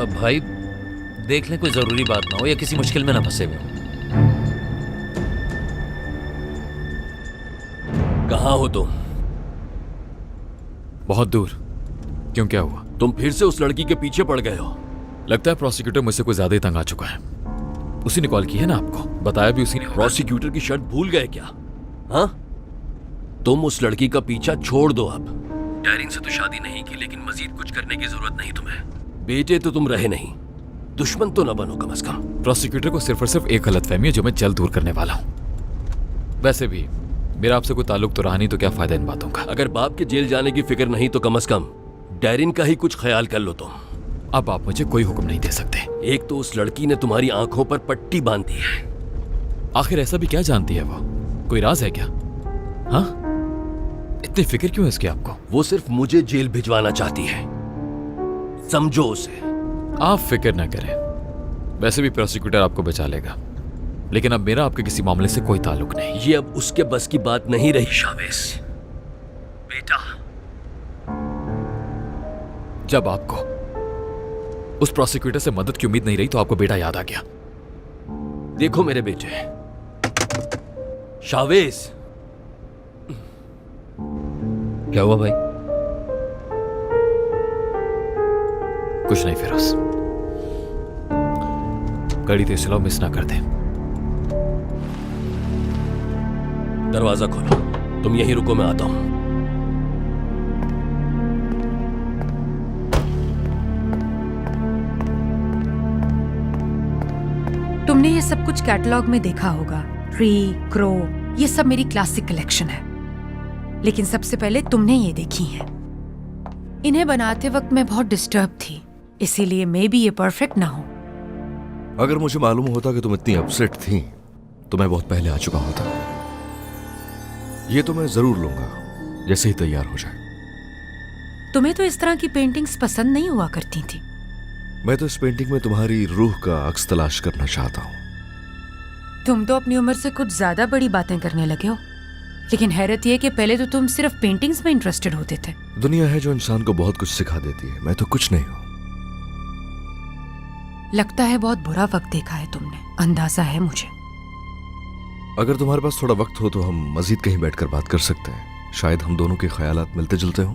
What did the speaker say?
अब भाई देख लें कोई जरूरी बात ना हो या किसी मुश्किल में ना फंसे हुए हो। कहाँ हो तुम? बहुत दूर। क्यों, क्या हुआ? तुम फिर से उस लड़की के पीछे पड़ गए हो। लगता है प्रोसिक्यूटर मुझसे कोई ज्यादा ही तंग आ चुका है। उसी ने कॉल की है ना आपको? बताया भी उसी ने। प्रोसिक्यूटर की शर्त भूल गए क्या? हाँ, तुम उस लड़की का पीछा छोड़ दो अब। डैरिन से तो शादी नहीं की, लेकिन मजीद कुछ करने की जरूरत नहीं तुम्हें। बेटे तो तुम रहे नहीं, दुश्मन तो न बनो कम से कम। प्रोसिक्यूटर को सिर्फ और सिर्फ एक गलतफहमी है जो मैं जल्द दूर करने वाला हूँ। वैसे भी मेरा आपसे कोई ताल्लुक तो रहा नहीं, तो क्या फायदा इन बातों का। अगर बाप के जेल जाने की फिक्र नहीं तो कम से कम डैरिन का ही कुछ ख्याल कर लो तुम। अब आप मुझे कोई हुक्म नहीं दे सकते। एक तो उस लड़की ने तुम्हारी आंखों पर पट्टी बांधी है। आखिर ऐसा भी क्या जानती है वो? कोई राज है क्या? हाँ, इतनी फिक्र क्यों है इसकी आपको? वो सिर्फ मुझे जेल भिजवाना चाहती है, समझो उसे। आप फिक्र ना करें, वैसे भी प्रोसिक्यूटर आपको बचा लेगा, लेकिन अब मेरा आपके किसी मामले से कोई ताल्लुक नहीं। ये अब उसके बस की बात नहीं रही शावेस। बेटा, जब आपको उस प्रोसिक्यूटर से मदद की उम्मीद नहीं रही तो आपको बेटा याद आ गया। देखो मेरे बेटे शावेस। क्या हुआ भाई? कुछ नहीं फिरोज, गाड़ी तेज चलाओ, मिस ना कर दे। दरवाजा खोलो, तुम यहीं रुको, मैं आता हूं। तुमने ये सब कुछ कैटलॉग में देखा होगा। ट्री, क्रो, ये सब मेरी क्लासिक कलेक्शन है, लेकिन सबसे पहले तुमने ये देखी हैं। इन्हें बनाते वक्त मैं बहुत डिस्टर्ब थी, इसीलिए मे बी ये परफेक्ट ना हो। अगर मुझे मालूम होता कि तुम इतनी अपसेट थी तो मैं बहुत पहले आ चुका होता। ये तो मैं जरूर लूंगा जैसे ही तैयार हो जाए। तुम्हें तो इस तरह की पेंटिंग्स पसंद नहीं हुआ करती थी। मैं तो इस पेंटिंग में तुम्हारी रूह का अक्स तलाश करना चाहता हूं। तुम तो अपनी उम्र से कुछ ज्यादा बड़ी बातें करने लगे हो, लेकिन हैरत यह कि पहले तो तुम सिर्फ पेंटिंग्स में इंटरेस्टेड होते थे। दुनिया है जो इंसान को बहुत कुछ सिखा देती है, मैं तो कुछ नहीं हूं। लगता है बहुत बुरा वक्त देखा है तुमने, अंदाजा है मुझे। अगर तुम्हारे पास थोड़ा वक्त हो तो हम मजीद कहीं बैठकर बात कर सकते हैं। शायद हम दोनों के ख्यालात मिलते जुलते हों।